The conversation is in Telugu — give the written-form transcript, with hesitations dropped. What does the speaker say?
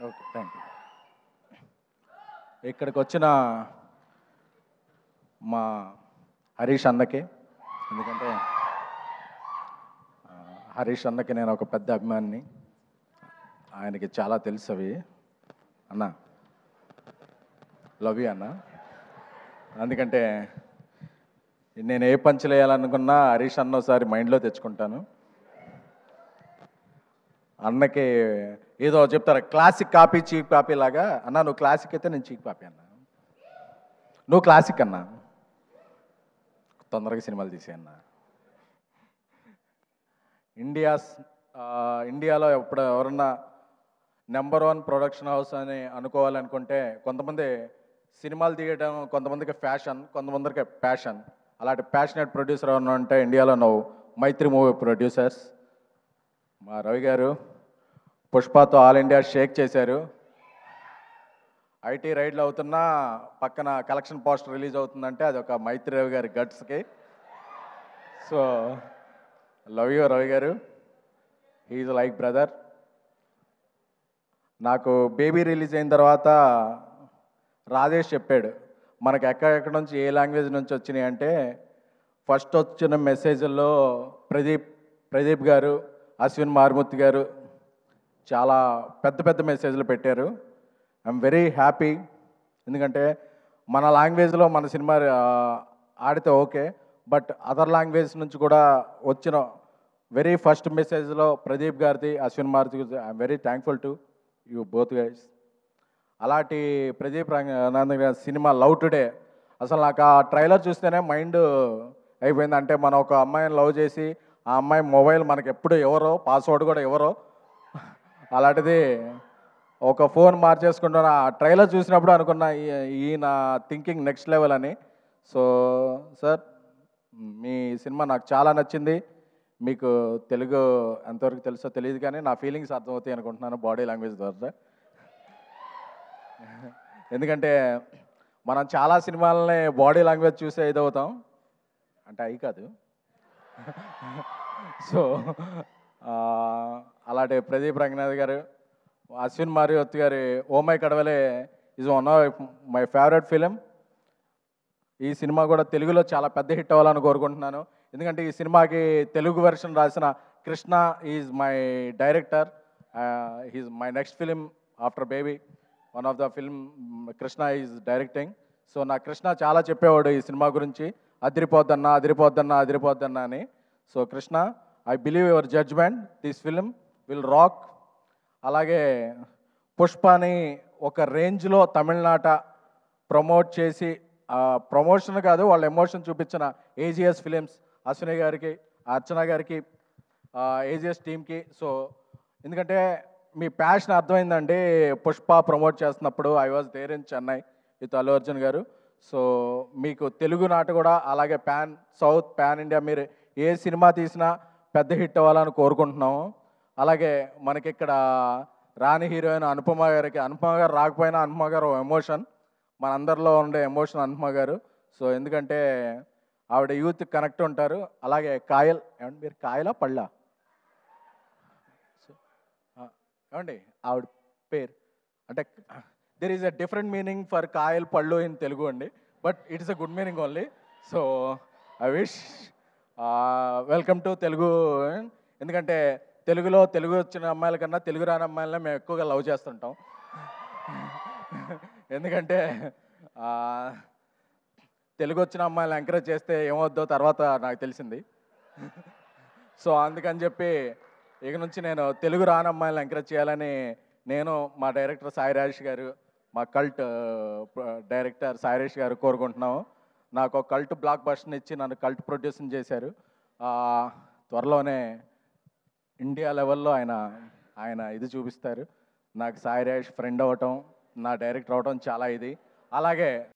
Okay, thank you. ఇక్కడికి వచ్చిన మా హరీష్ అన్నకి, ఎందుకంటే హరీష్ అన్నకి నేను ఒక పెద్ద అభిమానిని, ఆయనకి చాలా తెలుసు అవి. అన్న, లవ్ యూ అన్న. ఎందుకంటే నేను ఏ పంచులు వేయాలనుకున్నా హరీష్ అన్న ఒకసారి మైండ్లో తెచ్చుకుంటాను. అన్నకి ఏదో చెప్తారు, క్లాసిక్ కాపీ చీప్ కాపీ లాగా. అన్న నువ్వు క్లాసిక్ అయితే నేను చీప్ కాపీ అన్న, నువ్వు క్లాసిక్ అన్న, తొందరగా సినిమాలు తీసేయన్న. ఇండియాలో ఎవరన్నా నెంబర్ 1 ప్రొడక్షన్ హౌస్ అని అనుకోవాలనుకుంటే, కొంతమంది సినిమాలు తీయడం, కొంతమందికి ఫ్యాషన్, కొంతమందికి ప్యాషన్. అలాంటి ప్యాషనెట్ ప్రొడ్యూసర్ ఎవరన్నా అంటే ఇండియాలో నువ్వు మైత్రి మూవీ ప్రొడ్యూసర్స్. మా రవి గారు పుష్పతో ఆల్ ఇండియా షేక్ చేశారు. ఐటీ రైడ్లు అవుతున్నా పక్కన కలెక్షన్ పోస్టర్ రిలీజ్ అవుతుందంటే అది ఒక మైత్రి రవి గారి గట్స్కి. సో లవ్ యూ రవి గారు, హీఈ్ లైక్ బ్రదర్. నాకు బేబీ రిలీజ్ అయిన తర్వాత రాజేష్ చెప్పాడు, మనకు ఎక్కడెక్కడ నుంచి ఏ లాంగ్వేజ్ నుంచి వచ్చినాయి అంటే, ఫస్ట్ వచ్చిన మెసేజ్ల్లో ప్రదీప్ గారు, అశ్విన్ మారుమూర్తి గారు చాలా పెద్ద పెద్ద మెసేజ్లు పెట్టారు. I'm very happy. ఎందుకంటే మన లాంగ్వేజ్లో మన సినిమా ఆడితే ఓకే, బట్ అదర్ లాంగ్వేజ్ నుంచి కూడా వచ్చిన వెరీ ఫస్ట్ మెసేజ్లో ప్రదీప్ గారిది, అశ్విన్ మారుతి గారిది, I'm very thankful to you both guys. అలాంటి ప్రదీప్ రంగనాథన్ గారి సినిమా లవ్ టుడే, అసలు నాకు ఆ ట్రైలర్ చూస్తేనే మైండ్ అయిపోయింది. అంటే మనం ఒక అమ్మాయిని లవ్ చేసి ఆ అమ్మాయి మొబైల్ మనకి ఎప్పుడు ఎవరో, పాస్వర్డ్ కూడా ఎవరో, అలాంటిది ఒక ఫోన్ మార్చేసుకుంటున్న ఆ ట్రైలర్ చూసినప్పుడు అనుకున్నా ఈయన థింకింగ్ నెక్స్ట్ లెవెల్ అని. సో సార్, మీ సినిమా నాకు చాలా నచ్చింది. మీకు తెలుగు ఎంతవరకు తెలుసో తెలియదు, కానీ నా ఫీలింగ్స్ అర్థమవుతాయి అనుకుంటున్నాను బాడీ లాంగ్వేజ్ ద్వారా. ఎందుకంటే మనం చాలా సినిమాలని బాడీ లాంగ్వేజ్ చూసే ఇదవుతాం, అంటే అవి కాదు. సో అలాంటి ప్రదీప్ రంగనాథ్ గారు, అశ్విన్ మారుతి గారి oh my Kadavule is one of my favourite film. ఈ సినిమా కూడా తెలుగులో చాలా పెద్ద హిట్ అవ్వాలని కోరుకుంటున్నాను. ఎందుకంటే ఈ సినిమాకి తెలుగు వెర్షన్ రాసిన Krishna is my director. He's my next film after Baby. One of the film Krishna is directing. So నా కృష్ణ చాలా చెప్పేవాడు ఈ సినిమా గురించి, అదిరిపోద్దన్నా అదిరిపోద్దన్నా అదిరిపోద్దన్నా అని. So Krishna, I believe your judgment, this film will rock. అలాగే పుష్పని ఒక రేంజ్లో తమిళనాట ప్రమోట్ చేసి, ప్రమోషన్ కాదు వాళ్ళ ఎమోషన్ చూపించిన ఏజిఎస్ ఫిలిమ్స్, అశ్విని గారికి, అర్చన గారికి, ఏజిఎస్ టీమ్కి. సో ఎందుకంటే మీ ప్యాషన్ అర్థమైందండి. పుష్ప ప్రమోట్ చేస్తున్నప్పుడు I was there in Chennai with Allu Arjun గారు. సో మీకు తెలుగు నాట కూడా అలాగే సౌత్ పాన్ ఇండియా మీరు ఏ సినిమా తీసినా పెద్ద హిట్ అవ్వాలని కోరుకుంటున్నాము. అలాగే మనకి ఇక్కడ రాణి హీరోయిన్ అనుపమ గారు రాకపోయినా అనుపమ గారు ఎమోషన్, మనందరిలో ఉండే ఎమోషన్ అనుపమ గారు. సో ఎందుకంటే ఆవిడ యూత్ కనెక్ట్ ఉంటారు. అలాగే కాయల్, ఏమండి మీరు కాయలా పళ్ళా? ఏమండి ఆవిడ పేరు అంటే there is a different meaning for Kayal పళ్ళు ఇన్ తెలుగు అండి, but it is a good meaning only. So I wish welcome to Telugu. ఎందుకంటే తెలుగు వచ్చిన అమ్మాయిల కన్నా తెలుగు రాని అమ్మాయిలనే మేము ఎక్కువగా లవ్ చేస్తుంటాం. ఎందుకంటే తెలుగు వచ్చిన అమ్మాయిలను ఎంకరేజ్ చేస్తే ఏమవుద్దో తర్వాత నాకు తెలిసింది. సో అందుకని చెప్పి ఇక నుంచి నేను తెలుగు రాని అమ్మాయిలను ఎంకరేజ్ చేయాలని నేను, మా డైరెక్టర్ సాయి రాజేష్ గారు, మా కల్ట్ డైరెక్టర్ సాయి రాజేష్ గారు కోరుకుంటున్నాము. నాకు ఒక కల్ట్ బ్లాక్ బస్టర్ని ఇచ్చి నన్ను కల్ట్ ప్రొడ్యూసింగ్ చేశారు. త్వరలోనే ఇండియా లెవెల్లో ఆయన ఇది చూపిస్తారు. నాకు సాయి రాజేష్ ఫ్రెండ్ అవ్వటం, నా డైరెక్టర్ అవ్వటం చాలా ఇది. అలాగే